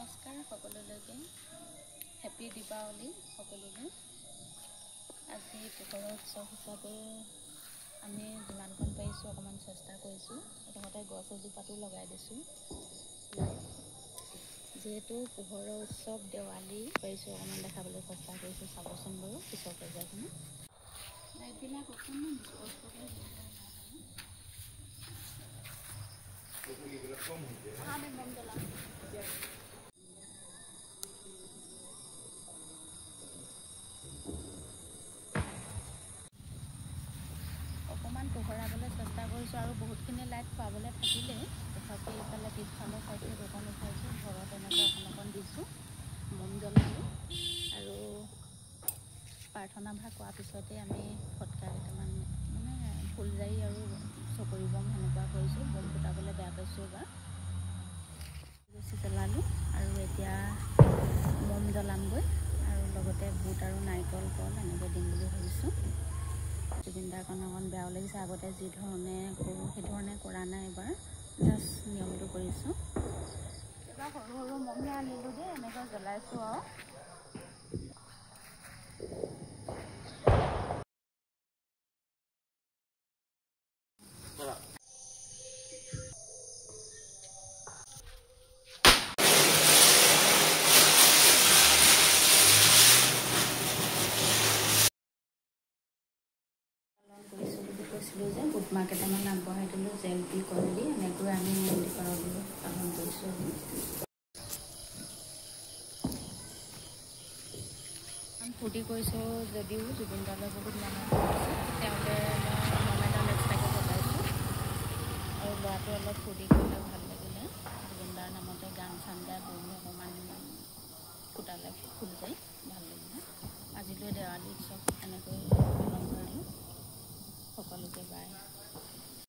নমস্কাৰ সকলোলৈকে হেপী দীপাৱলী সকলোলৈ। আজি পোহৰৰ উৎসৱ হিচাপে আমি যিমানকণ পাৰিছোঁ অকণমান চেষ্টা কৰিছোঁ। লগতে গছ এজোপাতো লগাই দিছোঁ। যিহেতু পোহৰৰ উৎসৱ দেৱালী পাৰিছোঁ অকণমান দেখাবলৈ চেষ্টা কৰিছোঁ। চাবচোন বাৰু পিছৰ পৰ্যায়খিনি লাইটবিলাক অকণমান স্পষ্টকৈ অকণমান পোহৰাবলৈ চেষ্টা কৰিছোঁ আৰু বহুতখিনি লাইট পাবলৈ থাকিলে তথাপি এইফালে পিছফালৰ চাইডে দোকান উঠাইছোঁ। ঘৰত এনেকৈ অকণ দিছোঁ, মম জ্বলালোঁ আৰু প্ৰাৰ্থনা ভাগ কৰাৰ পিছতে আমি ফটকা কেইটামান ফুলজাৰি আৰু চকৰি বম সেনেকুৱা কৰিছোঁ। বম ফুটাবলৈ বেয়া পাইছোঁ এবাৰ বেছি জ্বলালোঁ আৰু এতিয়া মম জ্বলামগৈ আৰু লগতে বুট আৰু নাৰিকল কল এনেকৈ দিম বুলি ভাবিছোঁ। জুবিনদাৰ কাৰণে অকণ বেয়াও লাগিছে। আগতে যি ধৰণে কৰোঁ সেইধৰণে কৰা নাই, এবাৰ জাষ্ট নিয়মটো কৰিছোঁ। এবাৰ সৰু সৰু মমহে আনিলোঁ দেই, এনেকৈ জ্বলাইছোঁ আৰু কৰিছোঁ বুলি কৈছিলোঁ যে বুট মাহ কেইটামান আগবঢ়াই দিলোঁ। জেলেপি কল দি এনেকৈ আমি দীপাৱলী পালন কৰিছোঁ। ফূৰ্তি কৰিছোঁ যদিও জুবিনদালৈ বহুত মনত পৰিছে। তেওঁলৈ মম এডাল এক্সট্ৰাকৈ জ্বলাইছোঁ আৰু ল'ৰাটোৱে অলপ ফূৰ্তি কৰিলে, ভাল লাগিলে। জুবিনদাৰ নামতে গান চান গাই বহি অকণমান ফুটালে ফুলজাৰি, ভাল লাগিলে। আজিলৈ দেৱালী উৎসৱ